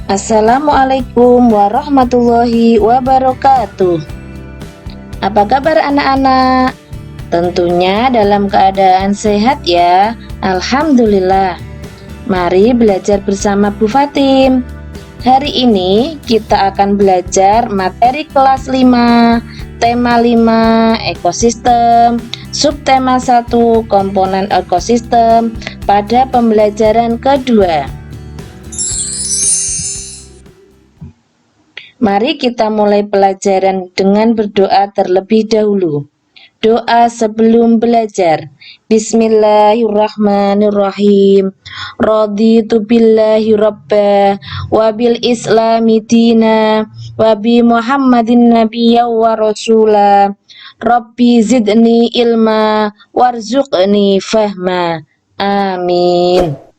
Assalamualaikum warahmatullahi wabarakatuh. Apa kabar anak-anak? Tentunya dalam keadaan sehat ya. Alhamdulillah. Mari belajar bersama Bu Fatim. Hari ini kita akan belajar materi kelas 5, tema 5, ekosistem, subtema 1, komponen ekosistem pada pembelajaran kedua. Mari kita mulai pelajaran dengan berdoa terlebih dahulu. Doa sebelum belajar. Bismillahirrahmanirrahim. Raditu billahi rabba wa bil islami dina wa bi Muhammadin nabiyya wa rasula. Rabbi zidni ilma warzuqni fahma. Amin.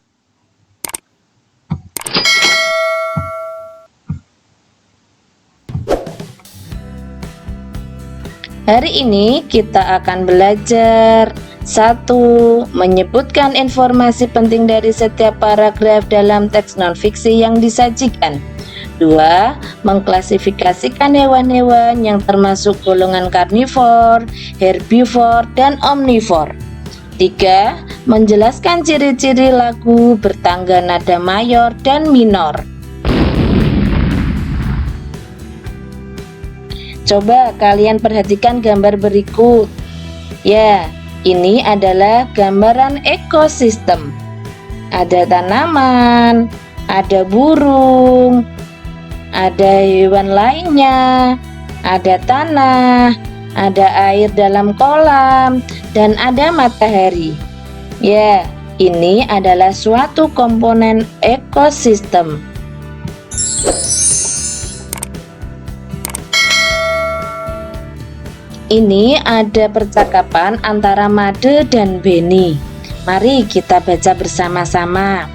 Hari ini kita akan belajar 1. Menyebutkan informasi penting dari setiap paragraf dalam teks non-fiksi yang disajikan. 2. Mengklasifikasikan hewan-hewan yang termasuk golongan karnivor, herbivor, dan omnivor. 3. Menjelaskan ciri-ciri lagu bertangga nada mayor dan minor. Coba kalian perhatikan gambar berikut. Ya, ini adalah gambaran ekosistem. Ada tanaman, ada burung, ada hewan lainnya, ada tanah, ada air dalam kolam, dan ada matahari. Ya, ini adalah suatu komponen ekosistem. Ini ada percakapan antara Made dan Benny. Mari kita baca bersama-sama.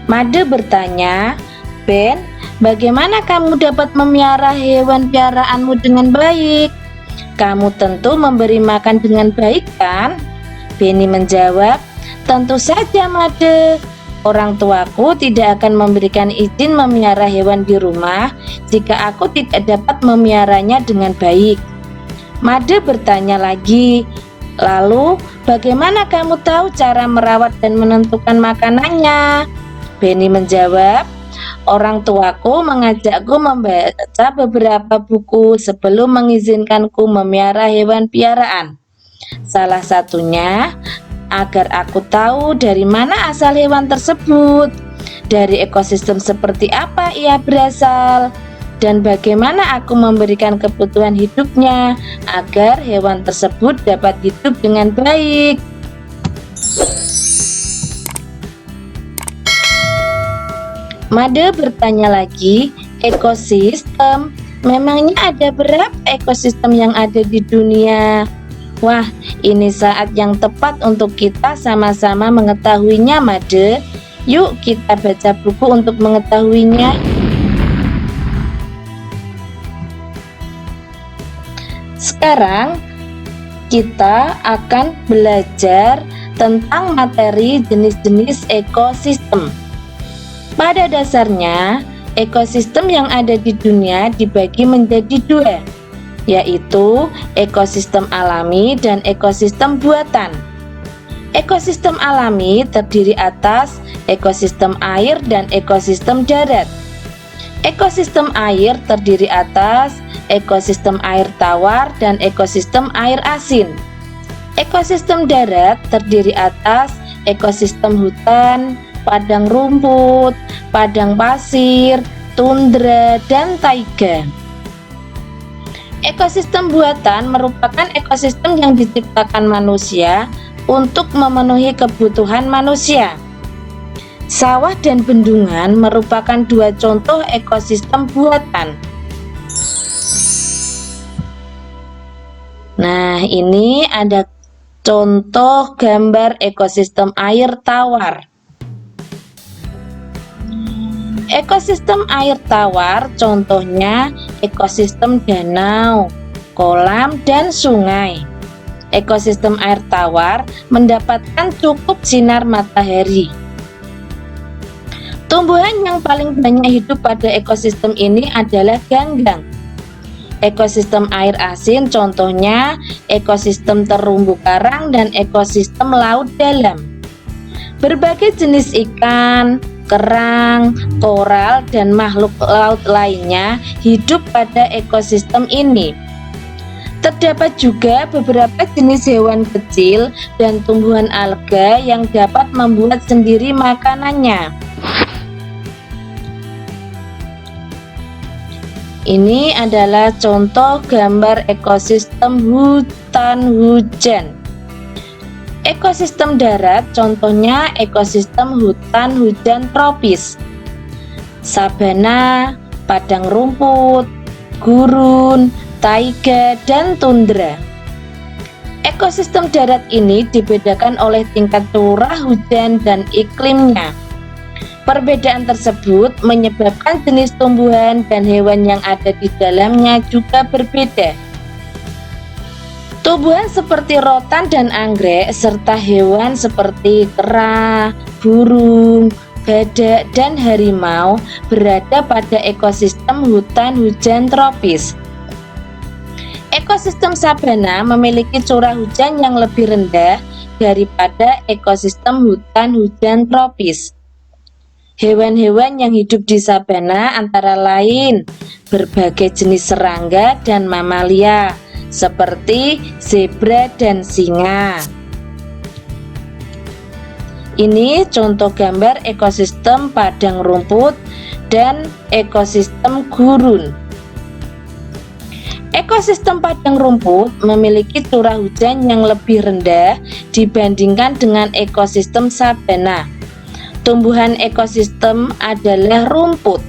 Made bertanya, "Ben, bagaimana kamu dapat memelihara hewan piaraanmu dengan baik? Kamu tentu memberi makan dengan baik, kan?" Benny menjawab, "Tentu saja, Made. Orang tuaku tidak akan memberikan izin memelihara hewan di rumah jika aku tidak dapat memeliharanya dengan baik." Made bertanya lagi, "Lalu bagaimana kamu tahu cara merawat dan menentukan makanannya?" Benny menjawab, "Orang tuaku mengajakku membaca beberapa buku sebelum mengizinkanku memelihara hewan piaraan. Salah satunya agar aku tahu dari mana asal hewan tersebut, dari ekosistem seperti apa ia berasal, dan bagaimana aku memberikan kebutuhan hidupnya agar hewan tersebut dapat hidup dengan baik." Made bertanya lagi, "Ekosistem? Memangnya ada berapa ekosistem yang ada di dunia?" Wah, ini saat yang tepat untuk kita sama-sama mengetahuinya, Made. Yuk kita baca buku untuk mengetahuinya. Sekarang kita akan belajar tentang materi jenis-jenis ekosistem. Pada dasarnya, ekosistem yang ada di dunia dibagi menjadi dua, yaitu ekosistem alami dan ekosistem buatan. Ekosistem alami terdiri atas ekosistem air dan ekosistem darat. Ekosistem air terdiri atas ekosistem air tawar dan ekosistem air asin. Ekosistem darat terdiri atas ekosistem hutan, padang rumput, padang pasir, tundra, dan taiga. Ekosistem buatan merupakan ekosistem yang diciptakan manusia untuk memenuhi kebutuhan manusia. Sawah dan bendungan merupakan dua contoh ekosistem buatan. Nah, ini ada contoh gambar ekosistem air tawar. Ekosistem air tawar contohnya ekosistem danau, kolam, dan sungai. Ekosistem air tawar mendapatkan cukup sinar matahari. Tumbuhan yang paling banyak hidup pada ekosistem ini adalah ganggang. Ekosistem air asin contohnya ekosistem terumbu karang dan ekosistem laut dalam. Berbagai jenis ikan, kerang, koral, dan makhluk laut lainnya hidup pada ekosistem ini. Terdapat juga beberapa jenis hewan kecil dan tumbuhan alga yang dapat membuat sendiri makanannya. Ini adalah contoh gambar ekosistem hutan hujan. Ekosistem darat contohnya ekosistem hutan hujan tropis, sabana, padang rumput, gurun, taiga, dan tundra. Ekosistem darat ini dibedakan oleh tingkat curah hujan dan iklimnya. Perbedaan tersebut menyebabkan jenis tumbuhan dan hewan yang ada di dalamnya juga berbeda. Tumbuhan seperti rotan dan anggrek serta hewan seperti kera, burung, badak, dan harimau berada pada ekosistem hutan hujan tropis. Ekosistem sabana memiliki curah hujan yang lebih rendah daripada ekosistem hutan hujan tropis. Hewan-hewan yang hidup di sabana antara lain berbagai jenis serangga dan mamalia seperti zebra dan singa. Ini contoh gambar ekosistem padang rumput dan ekosistem gurun. Ekosistem padang rumput memiliki curah hujan yang lebih rendah dibandingkan dengan ekosistem sabana. Tumbuhan ekosistem adalah rumput.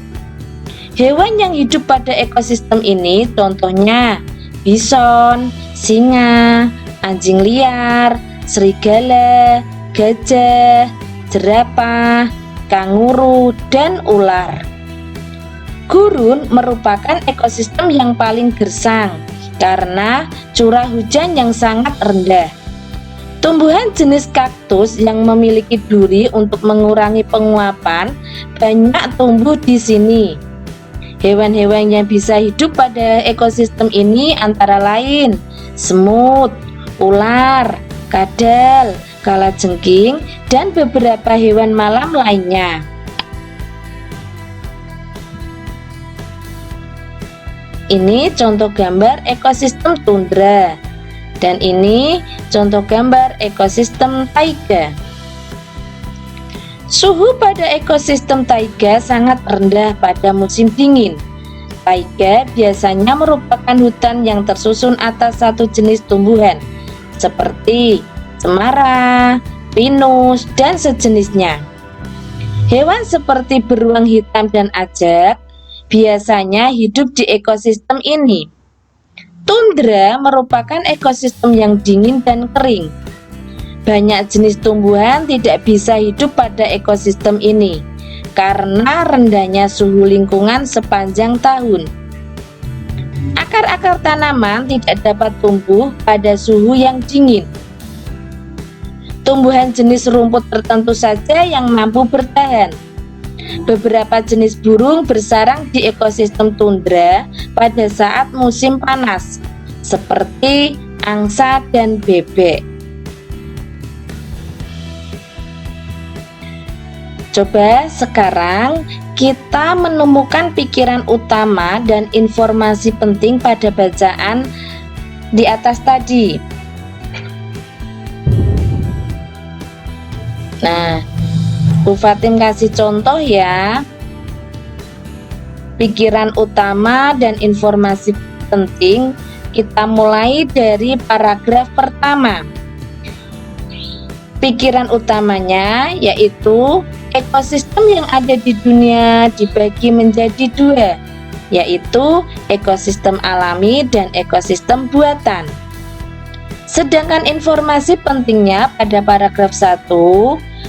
Hewan yang hidup pada ekosistem ini contohnya bison, singa, anjing liar, serigala, gajah, jerapah, kanguru, dan ular. Gurun merupakan ekosistem yang paling gersang karena curah hujan yang sangat rendah. Tumbuhan jenis kaktus yang memiliki duri untuk mengurangi penguapan banyak tumbuh di sini. Hewan-hewan yang bisa hidup pada ekosistem ini antara lain semut, ular, kadal, kalajengking, dan beberapa hewan malam lainnya. Ini contoh gambar ekosistem tundra. Dan ini contoh gambar ekosistem taiga. Suhu pada ekosistem taiga sangat rendah pada musim dingin. Taiga biasanya merupakan hutan yang tersusun atas satu jenis tumbuhan seperti cemara, pinus, dan sejenisnya. Hewan seperti beruang hitam dan ajak biasanya hidup di ekosistem ini. Tundra merupakan ekosistem yang dingin dan kering. Banyak jenis tumbuhan tidak bisa hidup pada ekosistem ini karena rendahnya suhu lingkungan sepanjang tahun. Akar-akar tanaman tidak dapat tumbuh pada suhu yang dingin. Tumbuhan jenis rumput tertentu saja yang mampu bertahan. Beberapa jenis burung bersarang di ekosistem tundra pada saat musim panas, seperti angsa dan bebek. Coba sekarang kita menemukan pikiran utama dan informasi penting pada bacaan di atas tadi. Nah, Bu Fatim kasih contoh ya. Pikiran utama dan informasi penting kita mulai dari paragraf pertama. Pikiran utamanya yaitu ekosistem yang ada di dunia dibagi menjadi dua, yaitu ekosistem alami dan ekosistem buatan. Sedangkan informasi pentingnya pada paragraf 1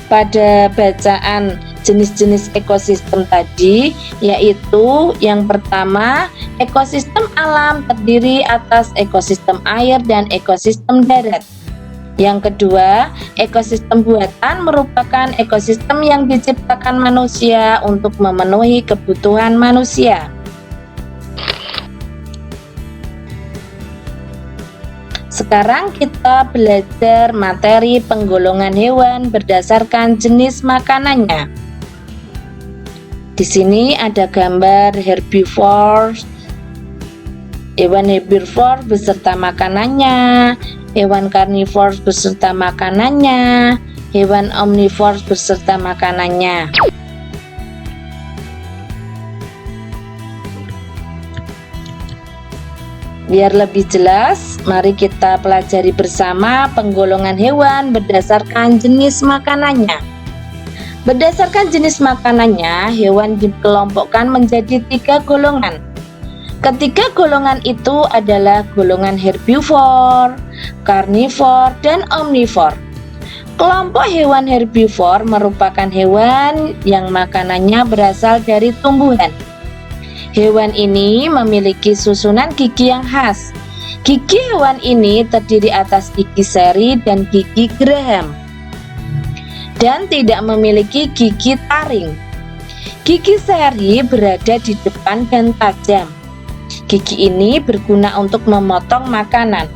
pada bacaan jenis-jenis ekosistem tadi, yaitu yang pertama, ekosistem alam terdiri atas ekosistem air dan ekosistem darat. Yang kedua, ekosistem buatan merupakan ekosistem yang diciptakan manusia untuk memenuhi kebutuhan manusia. Sekarang kita belajar materi penggolongan hewan berdasarkan jenis makanannya. Di sini ada gambar herbivores, hewan herbivore beserta makanannya, hewan karnivores beserta makanannya, hewan omnivores beserta makanannya. Biar lebih jelas, mari kita pelajari bersama penggolongan hewan berdasarkan jenis makanannya. Berdasarkan jenis makanannya, hewan dikelompokkan menjadi 3 golongan. Ketiga golongan itu adalah golongan herbivore, karnivor, dan omnivor. Kelompok hewan herbivore merupakan hewan yang makanannya berasal dari tumbuhan. Hewan ini memiliki susunan gigi yang khas. Gigi hewan ini terdiri atas gigi seri dan gigi geraham, dan tidak memiliki gigi taring. Gigi seri berada di depan dan tajam. Gigi ini berguna untuk memotong makanan.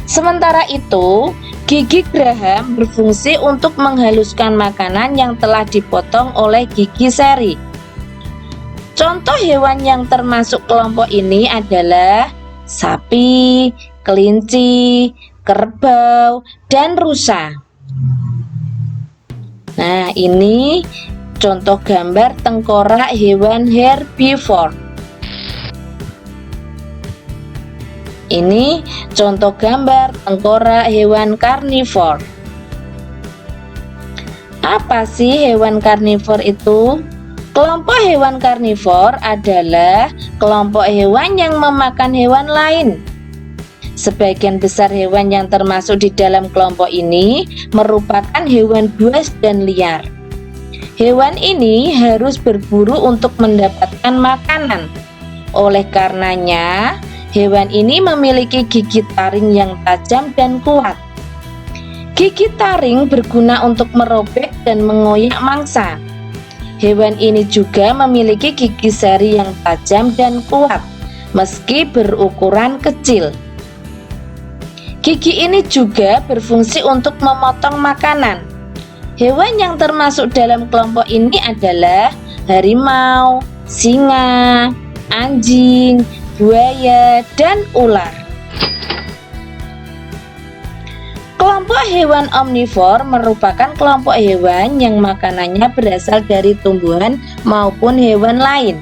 Sementara itu, gigi geraham berfungsi untuk menghaluskan makanan yang telah dipotong oleh gigi seri. Contoh hewan yang termasuk kelompok ini adalah sapi, kelinci, kerbau, dan rusa. Nah, ini contoh gambar tengkorak hewan herbivore. Ini contoh gambar tengkorak hewan karnivor. Apa sih hewan karnivor itu? Kelompok hewan karnivor adalah kelompok hewan yang memakan hewan lain. Sebagian besar hewan yang termasuk di dalam kelompok ini merupakan hewan buas dan liar. Hewan ini harus berburu untuk mendapatkan makanan. Oleh karenanya, hewan ini memiliki gigi taring yang tajam dan kuat. Gigi taring berguna untuk merobek dan mengoyak mangsa. Hewan ini juga memiliki gigi seri yang tajam dan kuat, meski berukuran kecil. Gigi ini juga berfungsi untuk memotong makanan. Hewan yang termasuk dalam kelompok ini adalah harimau, singa, anjing, buaya, dan ular. Kelompok hewan omnivor merupakan kelompok hewan yang makanannya berasal dari tumbuhan maupun hewan lain.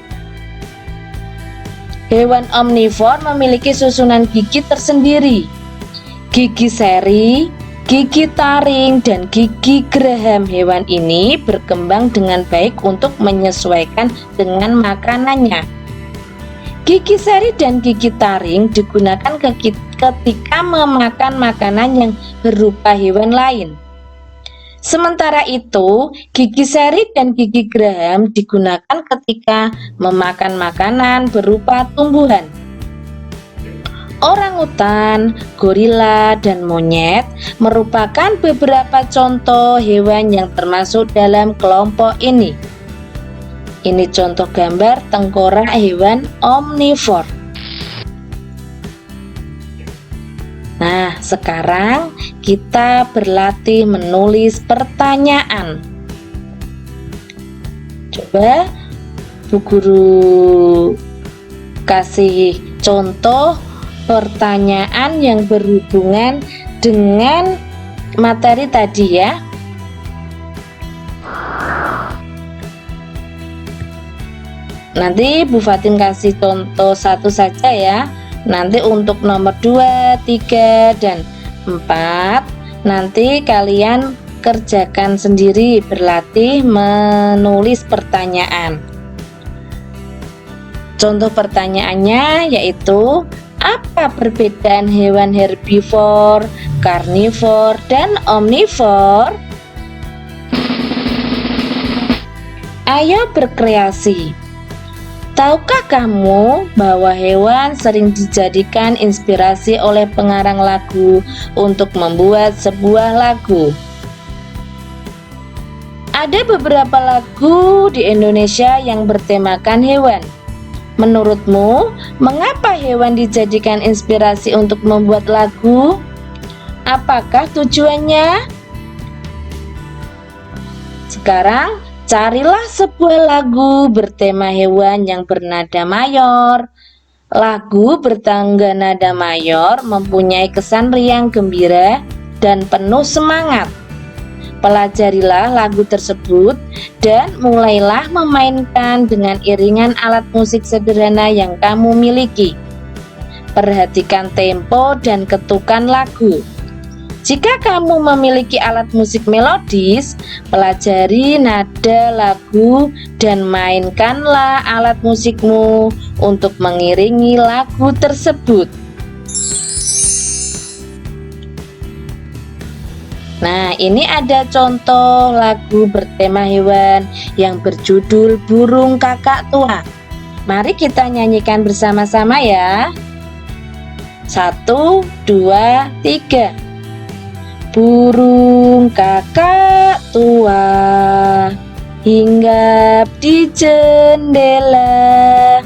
Hewan omnivor memiliki susunan gigi tersendiri. Gigi seri, gigi taring, dan gigi geraham hewan ini berkembang dengan baik untuk menyesuaikan dengan makanannya. Gigi seri dan gigi taring digunakan ketika memakan makanan yang berupa hewan lain. Sementara itu, gigi seri dan gigi geraham digunakan ketika memakan makanan berupa tumbuhan. Orangutan, gorila, dan monyet merupakan beberapa contoh hewan yang termasuk dalam kelompok ini. Ini contoh gambar tengkorak hewan omnivor. Nah, sekarang kita berlatih menulis pertanyaan. Coba Bu Guru kasih contoh pertanyaan yang berhubungan dengan materi tadi ya. Nanti Bu Fatin kasih contoh satu saja ya. Nanti untuk nomor 2, 3, dan 4 nanti kalian kerjakan sendiri, berlatih menulis pertanyaan. Contoh pertanyaannya yaitu, apa perbedaan hewan herbivor, karnivor, dan omnivor? Ayo berkreasi. Tahukah kamu bahwa hewan sering dijadikan inspirasi oleh pengarang lagu untuk membuat sebuah lagu? Ada beberapa lagu di Indonesia yang bertemakan hewan. Menurutmu, mengapa hewan dijadikan inspirasi untuk membuat lagu? Apakah tujuannya? Sekarang, carilah sebuah lagu bertema hewan yang bernada mayor. Lagu bertangga nada mayor mempunyai kesan riang gembira dan penuh semangat. Pelajarilah lagu tersebut dan mulailah memainkan dengan iringan alat musik sederhana yang kamu miliki. Perhatikan tempo dan ketukan lagu. Jika kamu memiliki alat musik melodis, pelajari nada lagu dan mainkanlah alat musikmu untuk mengiringi lagu tersebut. Nah, ini ada contoh lagu bertema hewan yang berjudul Burung Kakak Tua. Mari kita nyanyikan bersama-sama ya. 1, 2, 3. Burung kakak tua hinggap di jendela.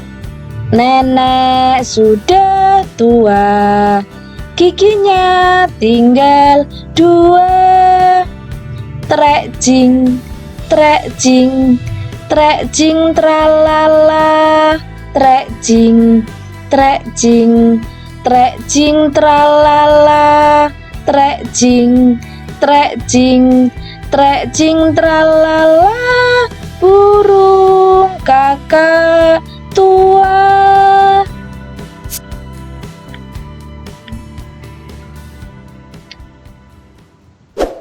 Nenek sudah tua, giginya tinggal 2. Trek jing, trek jing, trek jing tralala. Trek jing, trek jing, trek jing tralala. Trek jing, trek jing, trek jing tralala. Burung kakak tua.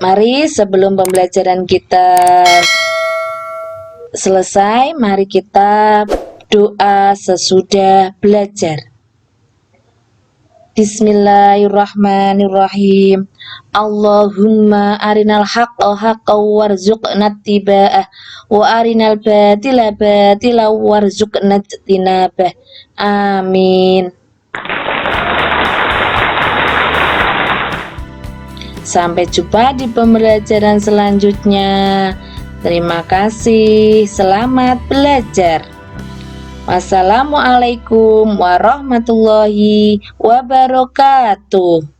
Mari sebelum pembelajaran kita selesai, mari kita doa sesudah belajar. Bismillahirrahmanirrahim. Allahumma arinal haqqa haqqan warzuqna ittiba'ah wa arinal batila batila warzuqna ijtinabah. Amin. Sampai jumpa di pembelajaran selanjutnya. Terima kasih. Selamat belajar. Wassalamualaikum warahmatullahi wabarakatuh.